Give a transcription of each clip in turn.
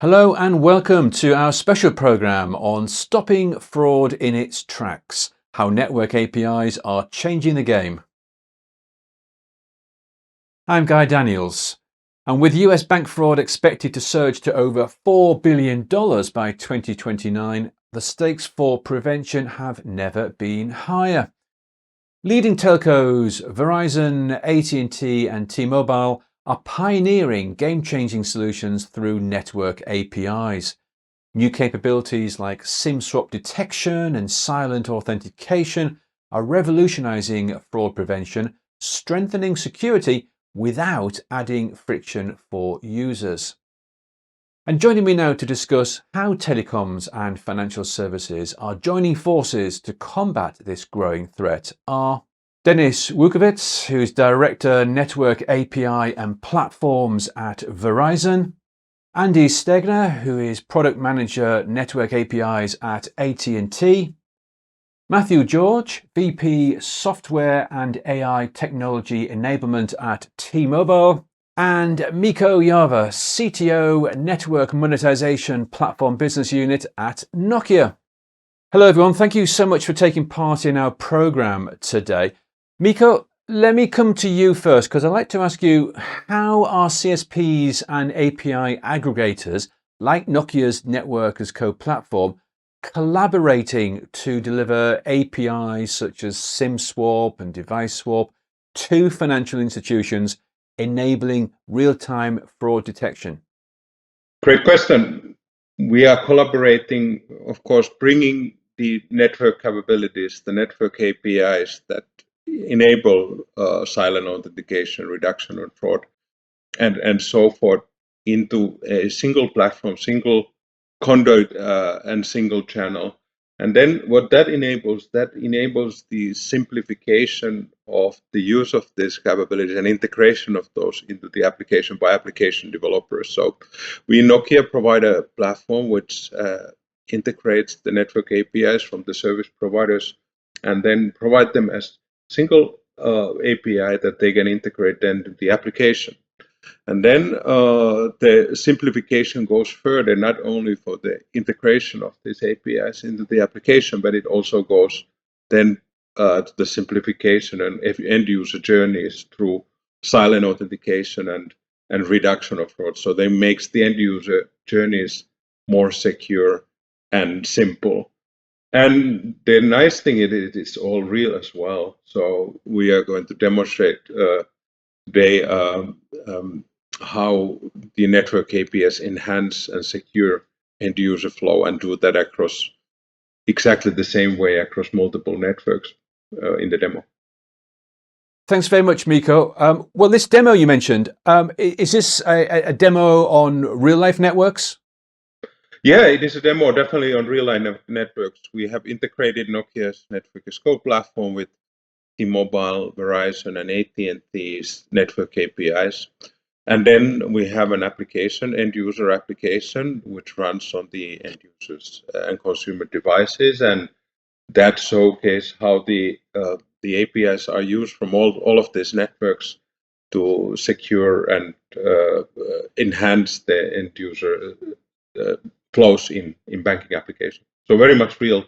Hello and welcome to our special program on stopping fraud in its tracks, how network APIs are changing the game. I'm Guy Daniels, and with US bank fraud expected to surge to over $4 billion by 2029, the stakes for prevention have never been higher. Leading telcos Verizon, AT&T and T-Mobile are pioneering game-changing solutions through network APIs. New capabilities like SIM swap detection and silent authentication are revolutionizing fraud prevention, strengthening security without adding friction for users. And joining me now to discuss how telecoms and financial services are joining forces to combat this growing threat are Denis Vukovic, who's Director Network API and Platforms at Verizon, Andy Stegner, who is Product Manager Network APIs at AT&T, Matthew George, VP Software and AI Technology Enablement at T-Mobile, and Mikko Java, CTO Network Monetization Platform Business Unit at Nokia. Hello everyone, thank you so much for taking part in our program today. Mikko, let me come to you first because I'd like to ask you, how are CSPs and API aggregators like Nokia's Network as Code platform collaborating to deliver APIs such as SIM swap and device swap to financial institutions, enabling real-time fraud detection? Great question. We are collaborating, of course, bringing the network capabilities, the network APIs that enable silent authentication, reduction of fraud, and so forth into a single platform, single conduit, and single channel. And then what that enables the simplification of the use of these capabilities and integration of those into the application by application developers. So we in Nokia provide a platform which integrates the network APIs from the service providers and then provide them as single API that they can integrate then to the application. And then the simplification goes further, not only for the integration of these APIs into the application, but it also goes then to the simplification and end user journeys through silent authentication and reduction of fraud. So they makes the end user journeys more secure and simple. And the nice thing is it is all real as well. So we are going to demonstrate today how the network APIs enhance and secure end user flow and do that across exactly the same way across multiple networks in the demo. Thanks very much, Mikko. Well, this demo you mentioned, is this a demo on real-life networks? Yeah, it is a demo definitely on real-life networks. We have integrated Nokia's Network as Code platform with T-Mobile, Verizon, and AT&T's network APIs. And then we have an application, end user application, which runs on the end users and consumer devices. And that showcases how the APIs are used from all of these networks to secure and enhance the end user flows in banking applications. So very much real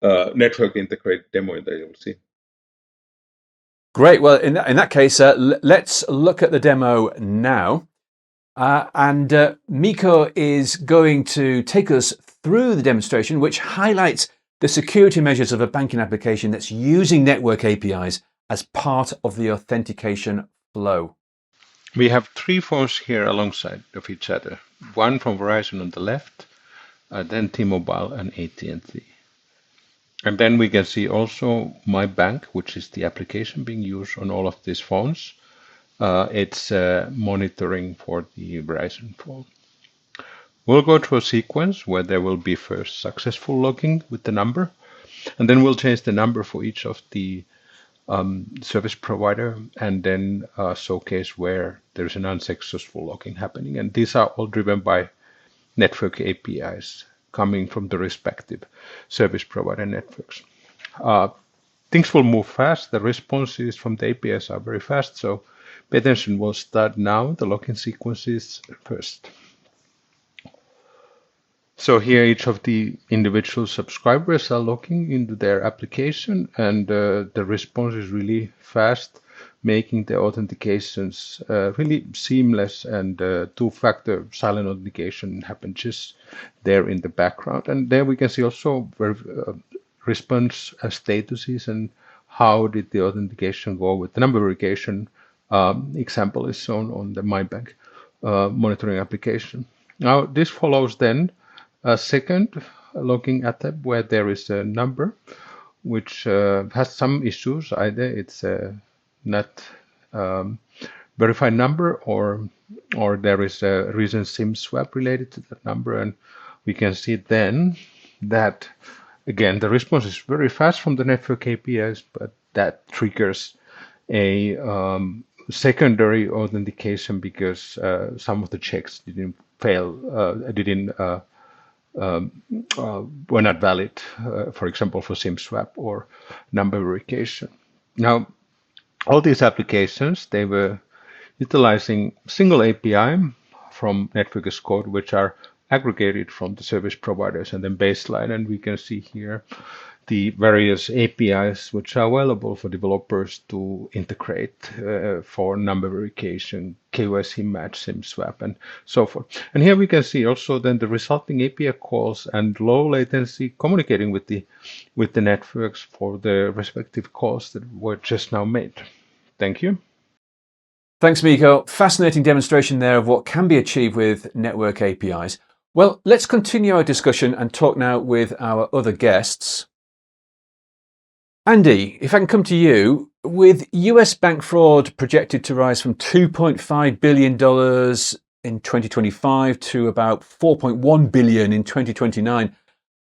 network integrated demo that you'll see. Great. Well, in that case, let's look at the demo now. And Mikko is going to take us through the demonstration, which highlights the security measures of a banking application that's using network APIs as part of the authentication flow. We have three phones here alongside of each other. One from Verizon on the left, then T-Mobile and AT&T. And then we can see also My Bank, which is the application being used on all of these phones. It's monitoring for the Verizon phone. We'll go through a sequence where there will be first successful logging with the number, and then we'll change the number for each of the service provider, and then showcase where there's an unsuccessful logging happening. And these are all driven by network APIs coming from the respective service provider networks. Things will move fast. The responses from the APIs are very fast, so pay attention. We'll start now. The login sequence is first. So here each of the individual subscribers are logging into their application, and the response is really fast, making the authentications really seamless, and two-factor silent authentication happens just there in the background. And there we can see also response statuses and how did the authentication go with the number verification example is shown on the MyBank monitoring application. Now this follows then a second logging attempt where there is a number which has some issues. Either it's not verified number, or there is a recent SIM swap related to that number, and we can see then that again the response is very fast from the network APIs, but that triggers a secondary authentication because some of the checks didn't fail, were not valid, for example, for SIM swap or number verification. Now, all these applications, they were utilizing single API from network as code, which are aggregated from the service providers and then baseline. And we can see here the various APIs which are available for developers to integrate for number verification, KYC match, SIM swap, and so forth. And here we can see also then the resulting API calls and low latency communicating with the networks for the respective calls that were just now made. Thank you. Thanks, Mikko. Fascinating demonstration there of what can be achieved with network APIs. Well, let's continue our discussion and talk now with our other guests. Andy, if I can come to you, with US bank fraud projected to rise from $2.5 billion in 2025 to about $4.1 billion in 2029,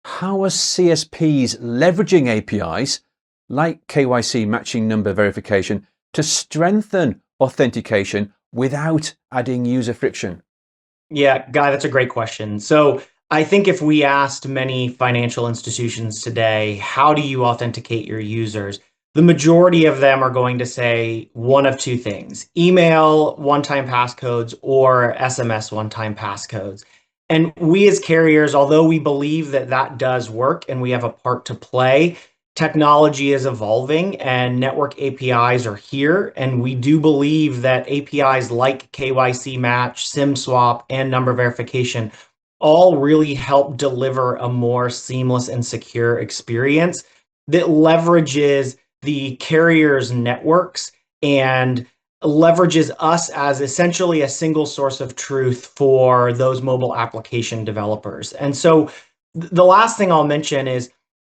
how are CSPs leveraging APIs like KYC matching number verification to strengthen authentication without adding user friction? Yeah, Guy, that's a great question. So I think if we asked many financial institutions today, how do you authenticate your users? The majority of them are going to say one of two things: email one-time passcodes or SMS one-time passcodes. And we as carriers, although we believe that that does work and we have a part to play, technology is evolving and network APIs are here. And we do believe that APIs like KYC match, SIM swap, and number verification all really help deliver a more seamless and secure experience that leverages the carrier's networks and leverages us as essentially a single source of truth for those mobile application developers. And so the last thing I'll mention is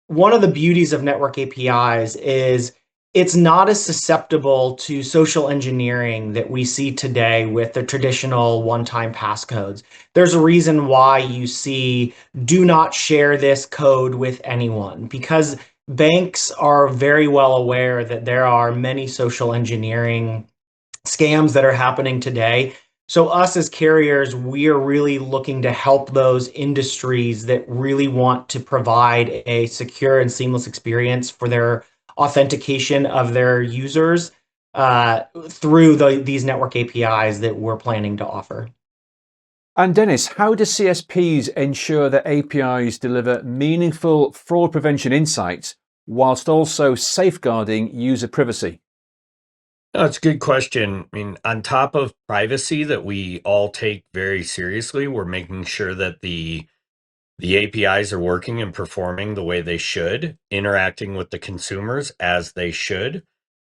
one of the beauties of network APIs is it's not as susceptible to social engineering that we see today with the traditional one-time passcodes. There's a reason why you see do not share this code with anyone, because banks are very well aware that there are many social engineering scams that are happening today. So us as carriers, we are really looking to help those industries that really want to provide a secure and seamless experience for their authentication of their users through these network APIs that we're planning to offer. And Dennis, how do CSPs ensure that APIs deliver meaningful fraud prevention insights whilst also safeguarding user privacy? That's a good question. I mean, on top of privacy that we all take very seriously, we're making sure that the APIs are working and performing the way they should, interacting with the consumers as they should,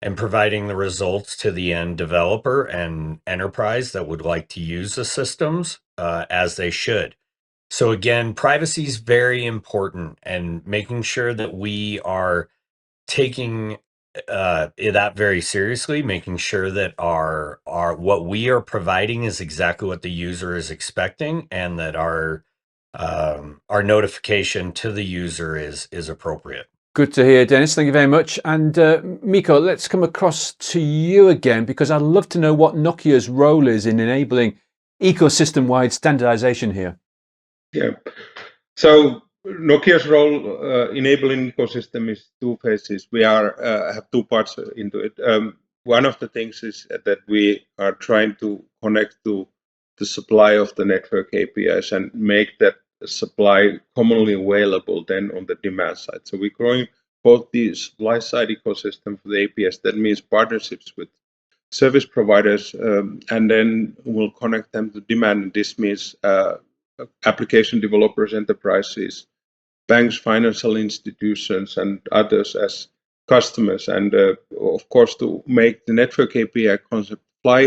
and providing the results to the end developer and enterprise that would like to use the systems as they should. So again, privacy is very important, and making sure that we are taking that very seriously, making sure that our what we are providing is exactly what the user is expecting, and that our notification to the user is appropriate. Good to hear, Dennis. Thank you very much. And Mikko, let's come across to you again, because I'd love to know what Nokia's role is in enabling ecosystem-wide standardization here. Yeah. So Nokia's role enabling ecosystem is two phases. We have two parts into it. One of the things is that we are trying to connect to the supply of the network APIs and make that supply commonly available then on the demand side. So we're growing both the supply side ecosystem for the APS. That means partnerships with service providers, and then we'll connect them to demand. This means application developers, enterprises, banks, financial institutions, and others as customers. And of course, to make the network API concept fly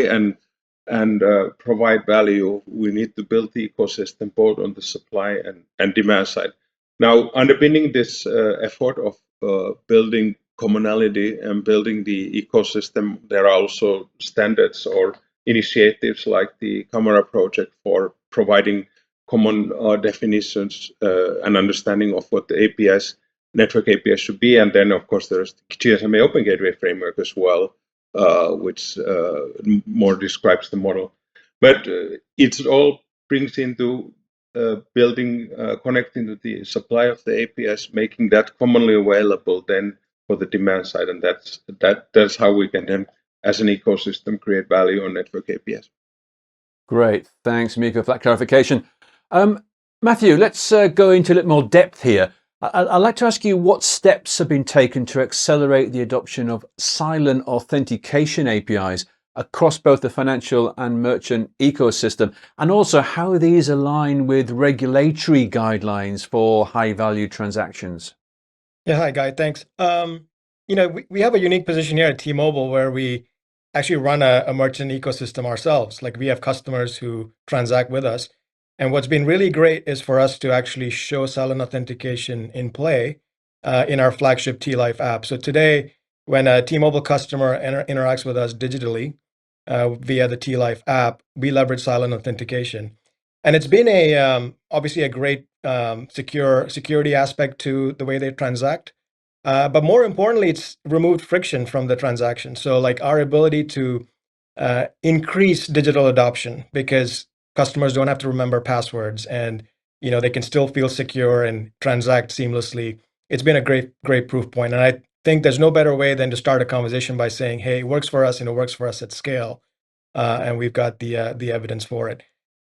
and provide value, we need to build the ecosystem both on the supply and demand side. Now, underpinning this effort of building commonality and building the ecosystem, there are also standards or initiatives like the Camera project for providing common definitions and understanding of what the APIs, network APIs should be. And then, of course, there's the GSMA Open Gateway Framework as well, which more describes the model. But it all brings into building, connecting to the supply of the APIs, making that commonly available then for the demand side. And that's how we can then, as an ecosystem, create value on network APIs. Great. Thanks, Mikko, for that clarification. Matthew, let's go into a little more depth here. I'd like to ask you what steps have been taken to accelerate the adoption of silent authentication APIs across both the financial and merchant ecosystem, and also how these align with regulatory guidelines for high-value transactions. Yeah, hi, Guy. Thanks. We have a unique position here at T-Mobile where we actually run a merchant ecosystem ourselves. Like, we have customers who transact with us. And what's been really great is for us to actually show silent authentication in play in our flagship T-Life app. So today, when a T-Mobile customer interacts with us digitally via the T-Life app, we leverage silent authentication. And it's been obviously a great security aspect to the way they transact. But more importantly, it's removed friction from the transaction. So like our ability to increase digital adoption, because customers don't have to remember passwords, and they can still feel secure and transact seamlessly. It's been a great proof point. And I think there's no better way than to start a conversation by saying, hey, it works for us and it works for us at scale. And we've got the evidence for it.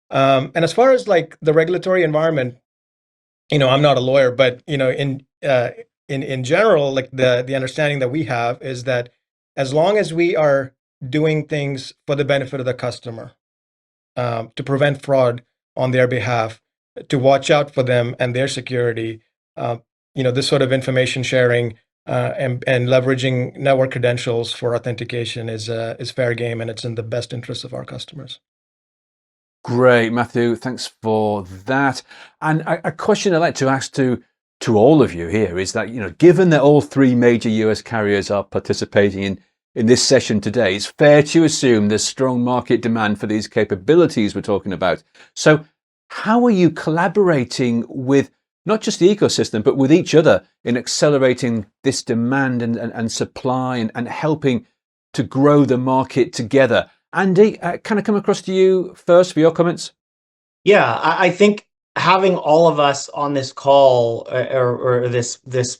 And as far as like the regulatory environment, I'm not a lawyer, but in general, like the understanding that we have is that as long as we are doing things for the benefit of the customer, to prevent fraud on their behalf, to watch out for them and their security, this sort of information sharing and leveraging network credentials for authentication is fair game, and it's in the best interest of our customers. Great, Matthew. Thanks for that. And a question I'd like to ask to all of you here is that, given that all three major US carriers are participating in this session today, it's fair to assume there's strong market demand for these capabilities we're talking about. So how are you collaborating with not just the ecosystem, but with each other in accelerating this demand and supply and helping to grow the market together? Andy, can I come across to you first for your comments? Yeah, I think having all of us on this call or this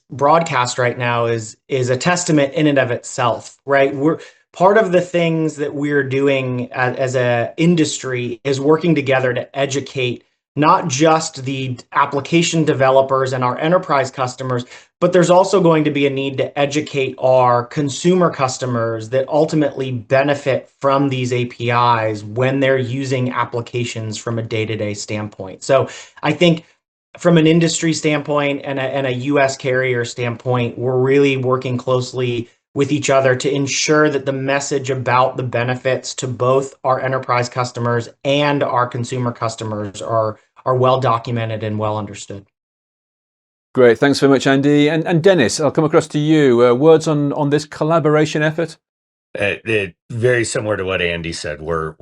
broadcast right now is a testament in and of itself, right? We're part of the things that we're doing as a industry is working together to educate not just the application developers and our enterprise customers, but there's also going to be a need to educate our consumer customers that ultimately benefit from these APIs when they're using applications from a day-to-day standpoint. So I think from an industry standpoint and a US carrier standpoint, we're really working closely with each other to ensure that the message about the benefits to both our enterprise customers and our consumer customers are well documented and well understood. Great, thanks very much, Andy. And Dennis, I'll come across to you. Words on this collaboration effort? Very similar to what Andy said. We're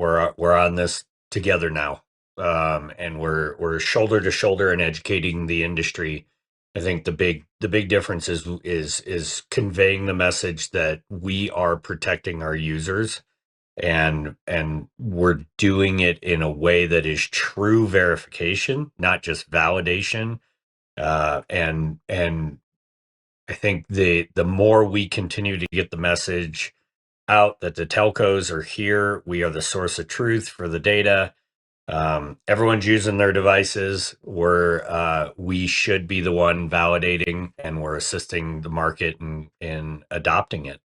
on this together now, and we're shoulder to shoulder in educating the industry. I think the big difference is conveying the message that we are protecting our users, and we're doing it in a way that is true verification, not just validation. And I think the more we continue to get the message out that the telcos are here, we are the source of truth for the data, Everyone's using their devices. We should be the one validating, and we're assisting the market in adopting it.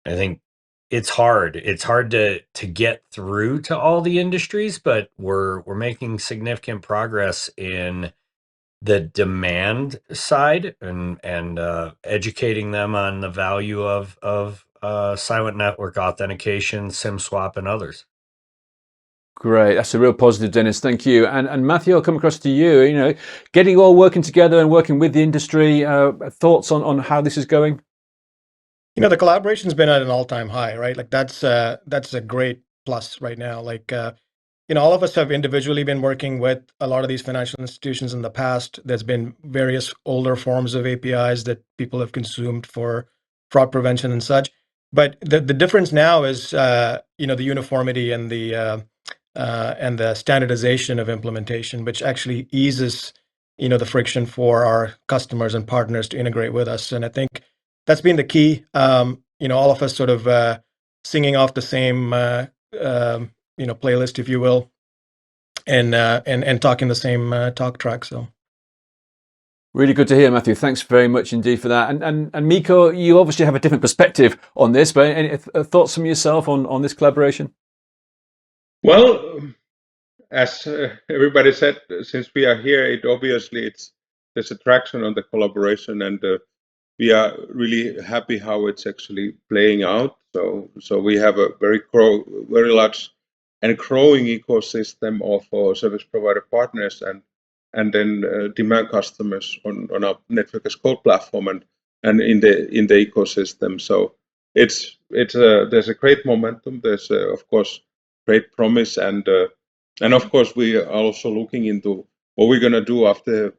I think it's hard. It's hard to get through to all the industries, but we're making significant progress in the demand side and educating them on the value of silent network authentication, SIM swap, and others. Great, that's a real positive, Dennis. Thank you. And Matthew, I'll come across to you. You know, getting all working together and working with the industry. Thoughts on how this is going? You know, the collaboration's been at an all-time high, right? Like that's a great plus right now. Like you know, all of us have individually been working with a lot of these financial institutions in the past. There's been various older forms of APIs that people have consumed for fraud prevention and such. But the difference now is, you know, the uniformity and the standardization of implementation, which actually eases, you know, the friction for our customers and partners to integrate with us. And I think that's been the key. You know, all of us sort of singing off the same you know, playlist, if you will, and talking the same talk track. So Really good to hear, Matthew. Thanks very much indeed for that. And Miko, you obviously have a different perspective on this, but any thoughts from yourself on this collaboration? Well, as everybody said, since we are here, there's a traction on the collaboration, and we are really happy how it's actually playing out. So we have a very large and growing ecosystem of service provider partners and then demand customers on our network as code platform and in the ecosystem. So there's a great momentum. There's of course great promise, and of course we are also looking into what we're going to do after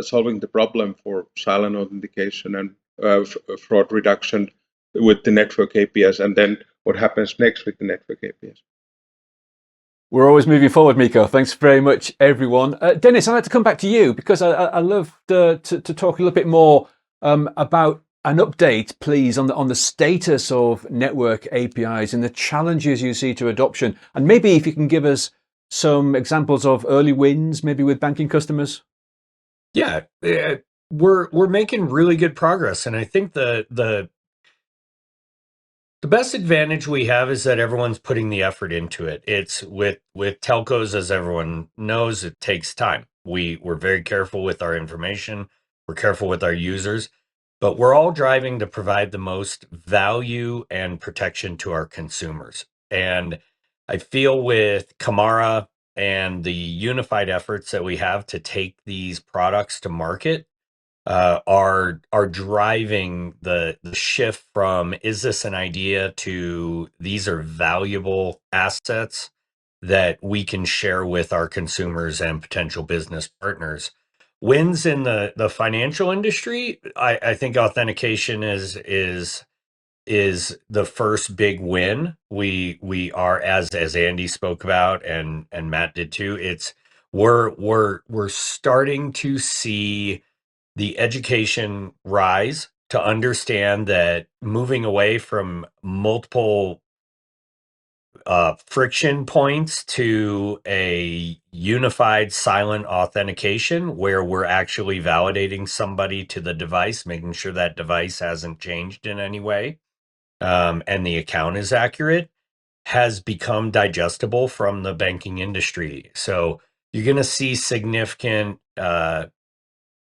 solving the problem for silent authentication and fraud reduction with the network APIs, and then what happens next with the network APIs. We're always moving forward, Miko. Thanks very much, everyone. Dennis, I'd like to come back to you because I love to talk a little bit more about an update, please, on the status of network APIs and the challenges you see to adoption. And maybe if you can give us some examples of early wins, maybe with banking customers. Yeah, we're making really good progress, and I think the best advantage we have is that everyone's putting the effort into it. It's with telcos, as everyone knows, it takes time. We're very careful with our information. We're careful with our users, but we're all driving to provide the most value and protection to our consumers. And I feel with Kamara and the unified efforts that we have to take these products to market, are driving the shift from is this an idea to these are valuable assets that we can share with our consumers and potential business partners. Wins in the financial industry, I think authentication is the first big win. We are, as Andy spoke about and Matt did too. We're starting to see the education rise to understand that moving away from multiple friction points to a unified silent authentication where we're actually validating somebody to the device, making sure that device hasn't changed in any way, and the account is accurate, has become digestible from the banking industry. So you're going to see significant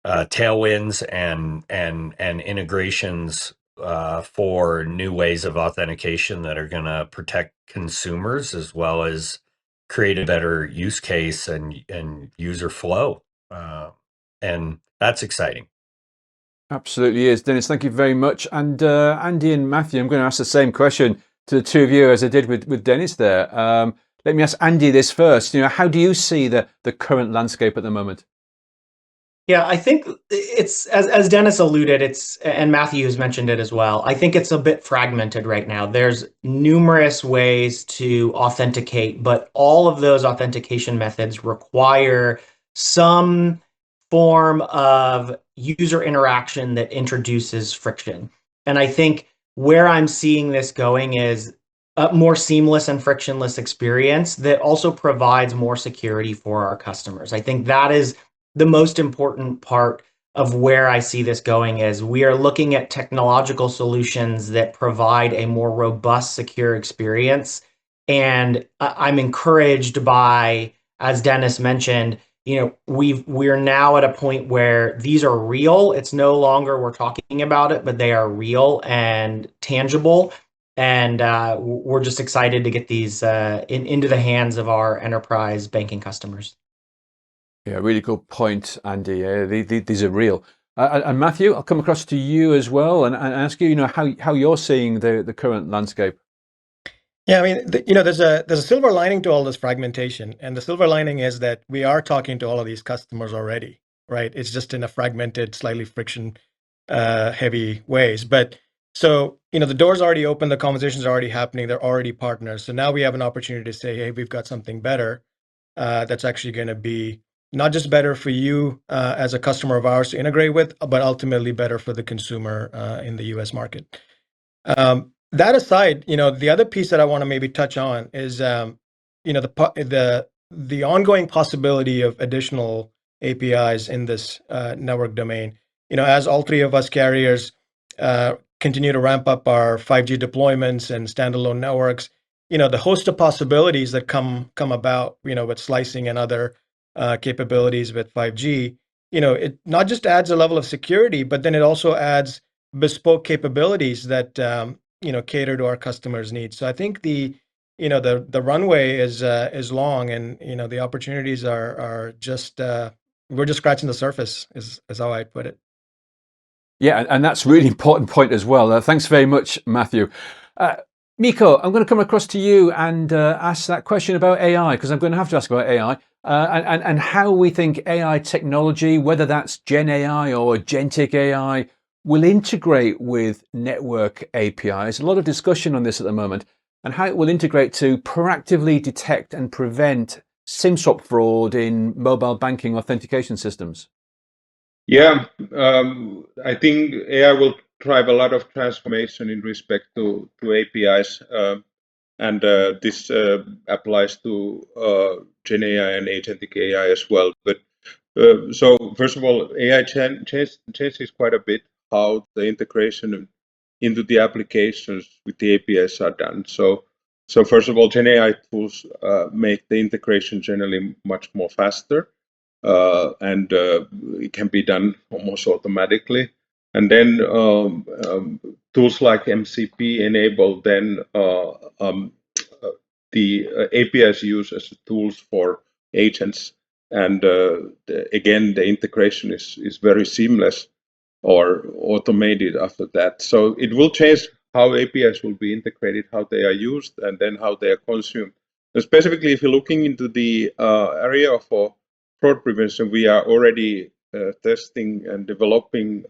tailwinds and integrations for new ways of authentication that are going to protect consumers as well as create a better use case and user flow. And that's exciting. Absolutely is. Dennis, thank you very much. And Andy and Matthew, I'm going to ask the same question to the two of you as I did with Dennis there. Let me ask Andy this first. You know, how do you see the current landscape at the moment? Yeah, I think it's as Dennis alluded, and Matthew has mentioned it as well. I think it's a bit fragmented right now. There's numerous ways to authenticate, but all of those authentication methods require some form of user interaction that introduces friction. And I think where I'm seeing this going is a more seamless and frictionless experience that also provides more security for our customers. I think that is the most important part of where I see this going is we are looking at technological solutions that provide a more robust, secure experience. And I'm encouraged by, as Dennis mentioned, we're now at a point where these are real. It's no longer we're talking about it, but they are real and tangible. And we're just excited to get these into the hands of our enterprise banking customers. Yeah, really good point, Andy. These are real. And Matthew, I'll come across to you as well and ask you, how you're seeing the current landscape. Yeah, I mean, there's a silver lining to all this fragmentation, and the silver lining is that we are talking to all of these customers already, right? It's just in a fragmented, slightly friction heavy ways. But so, the door's already open, the conversations are already happening, they're already partners. So now we have an opportunity to say, hey, we've got something better that's actually going to be not just better for you as a customer of ours to integrate with, but ultimately better for the consumer in the US market. That aside, the other piece that I want to maybe touch on is, the ongoing possibility of additional APIs in this network domain. As all three of us carriers continue to ramp up our 5G deployments and standalone networks, the host of possibilities that come about, with slicing and other capabilities with 5G, it not just adds a level of security, but then it also adds bespoke capabilities that cater to our customers' needs. So I think the runway is long, and the opportunities are just we're just scratching the surface is how I'd put it. Yeah, and that's a really important point as well. Thanks very much, Matthew. Miko, I'm going to come across to you and ask that question about AI, because I'm going to have to ask about AI and how we think AI technology, whether that's Gen AI or Agentic AI, will integrate with network APIs. A lot of discussion on this at the moment, and how it will integrate to proactively detect and prevent SIM swap fraud in mobile banking authentication systems. Yeah, I think AI will drive a lot of transformation in respect to APIs, and this applies to Gen AI and agentic AI as well. But so first of all, AI changes quite a bit how the integration into the applications with the APIs are done. So first of all, Gen AI tools make the integration generally much more faster, and it can be done almost automatically. And then tools like MCP enable then the APIs used as tools for agents. And again, the integration is very seamless or automated after that. So it will change how APIs will be integrated, how they are used, and then how they are consumed. And specifically, if you're looking into the area of fraud prevention, we are already testing and developing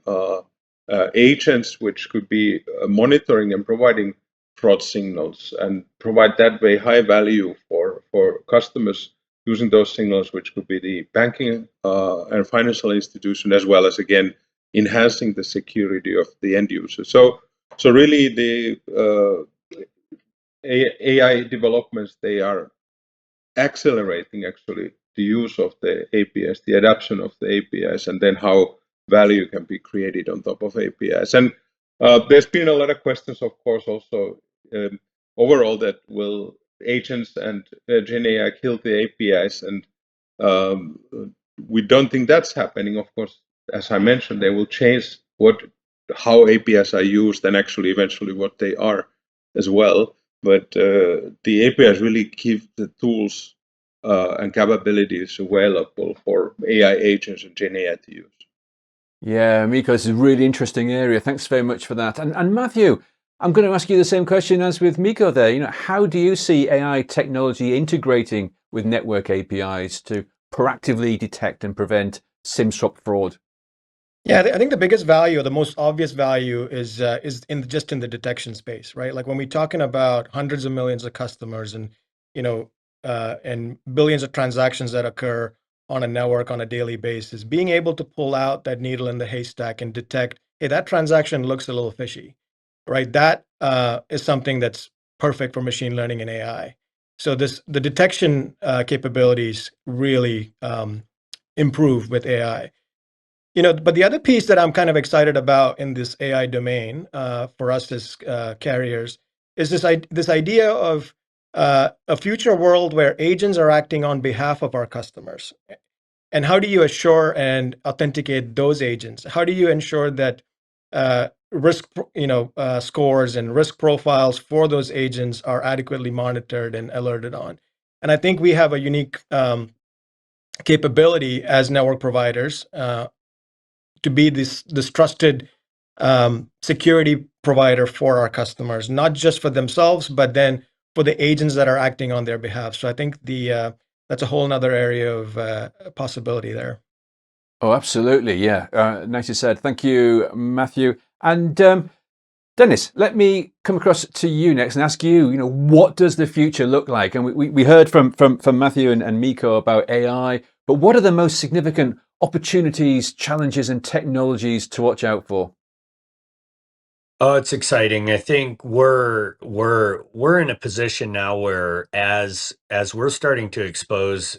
agents which could be monitoring and providing fraud signals, and provide that way high value for customers using those signals, which could be the banking and financial institution, as well as, again, enhancing the security of the end user. So really the AI developments, they are accelerating actually the use of the APIs, the adoption of the APIs, and then how value can be created on top of APIs. And there's been a lot of questions, of course, also overall, that will agents and Gen AI kill the APIs? And we don't think that's happening. Of course, as I mentioned, they will change how APIs are used, and actually eventually what they are as well. But the APIs really keep the tools and capabilities available for AI agents and Gen AI to use. Yeah, Miko, this is a really interesting area. Thanks very much for that. And Matthew, I'm going to ask you the same question as with Miko there. How do you see AI technology integrating with network APIs to proactively detect and prevent SIM swap fraud? Yeah, I think the biggest value, or the most obvious value, is in the detection space, right? Like when we're talking about hundreds of millions of customers, and and billions of transactions that occur on a network on a daily basis, being able to pull out that needle in the haystack and detect, hey, that transaction looks a little fishy, right? That is something that's perfect for machine learning and AI. So the detection capabilities really improve with AI. But the other piece that I'm kind of excited about in this AI domain for us as carriers is this idea of a future world where agents are acting on behalf of our customers. And how do you assure and authenticate those agents? How do you ensure that risk, scores and risk profiles for those agents are adequately monitored and alerted on? And I think we have a unique capability as network providers to be this trusted security provider for our customers, not just for themselves, but then for the agents that are acting on their behalf. So I think that's a whole nother area of possibility there. Oh, absolutely. Yeah. Nicely said. Thank you, Matthew. And Dennis, let me come across to you next and ask you, what does the future look like? And we heard from Matthew and Miko about AI, but what are the most significant opportunities, challenges, and technologies to watch out for? Oh, it's exciting. I think we're in a position now where as we're starting to expose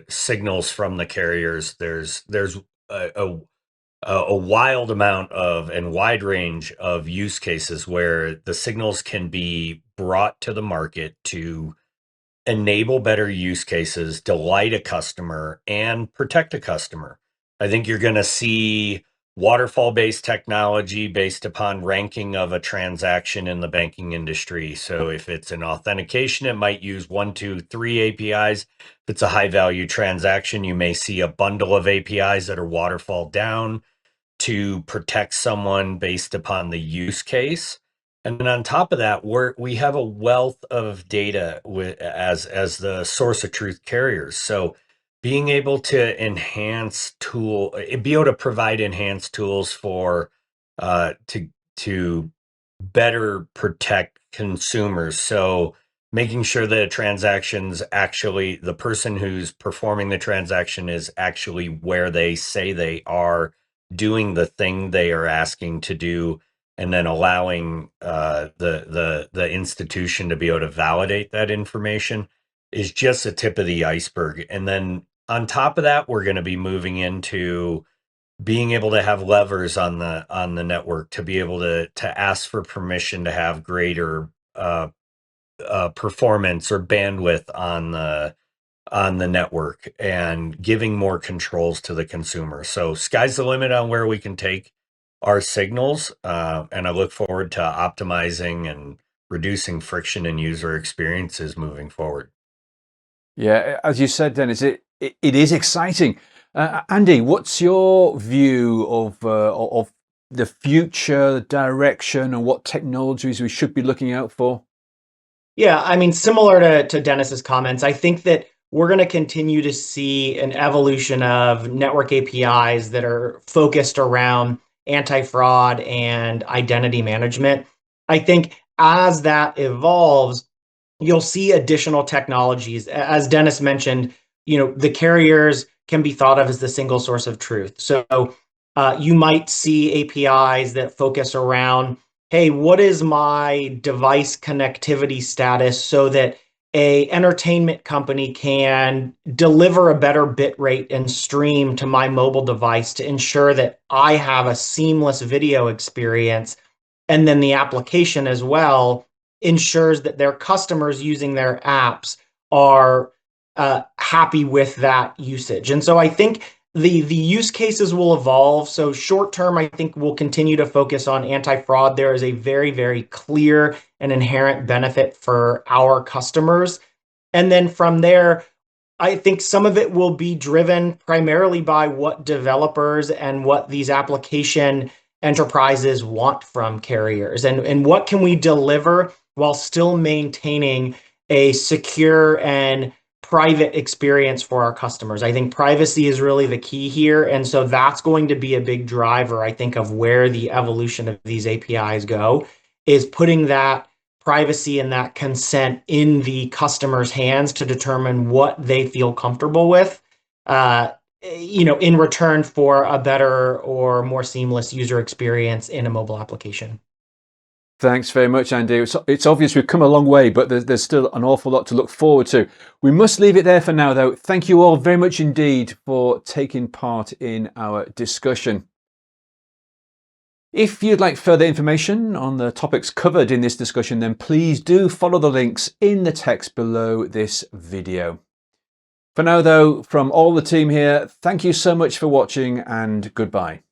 signals from the carriers, there's a wild amount of and wide range of use cases where the signals can be brought to the market to enable better use cases, delight a customer, and protect a customer. I think you're going to see waterfall-based technology based upon ranking of a transaction in the banking industry. So if it's an authentication, it might use 1, 2, 3 APIs. If it's a high-value transaction, you may see a bundle of APIs that are waterfall down to protect someone based upon the use case. And then on top of that, we have a wealth of data as the source of truth carriers. So being able to be able to provide enhanced tools for to better protect consumers. So making sure that the person who's performing the transaction is actually where they say they are, doing the thing they are asking to do, and then allowing the institution to be able to validate that information is just the tip of the iceberg. And then on top of that, we're going to be moving into being able to have levers on the network to be able to ask for permission to have greater performance or bandwidth on the network, and giving more controls to the consumer. So sky's the limit on where we can take our signals, and I look forward to optimizing and reducing friction in user experiences moving forward. Yeah, as you said, Dennis, it is exciting. Andy, what's your view of the future, the direction, and what technologies we should be looking out for? Yeah, I mean, similar to Dennis's comments, I think that we're going to continue to see an evolution of network APIs that are focused around anti-fraud and identity management. I think as that evolves, you'll see additional technologies. As Dennis mentioned, the carriers can be thought of as the single source of truth. So you might see APIs that focus around, hey, what is my device connectivity status so that a entertainment company can deliver a better bit rate and stream to my mobile device to ensure that I have a seamless video experience. And then the application as well ensures that their customers using their apps are happy with that usage. And so I think the use cases will evolve. So short term, I think we'll continue to focus on anti-fraud. There is a very, very clear and inherent benefit for our customers. And then from there, I think some of it will be driven primarily by what developers and what these application enterprises want from carriers, and what can we deliver while still maintaining a secure and private experience for our customers. I think privacy is really the key here. And so that's going to be a big driver, I think, of where the evolution of these APIs go, is putting that privacy and that consent in the customer's hands to determine what they feel comfortable with, in return for a better or more seamless user experience in a mobile application. Thanks very much, Andy. It's obvious we've come a long way, but there's still an awful lot to look forward to. We must leave it there for now, though. Thank you all very much indeed for taking part in our discussion. If you'd like further information on the topics covered in this discussion, then please do follow the links in the text below this video. For now, though, from all the team here, thank you so much for watching and goodbye.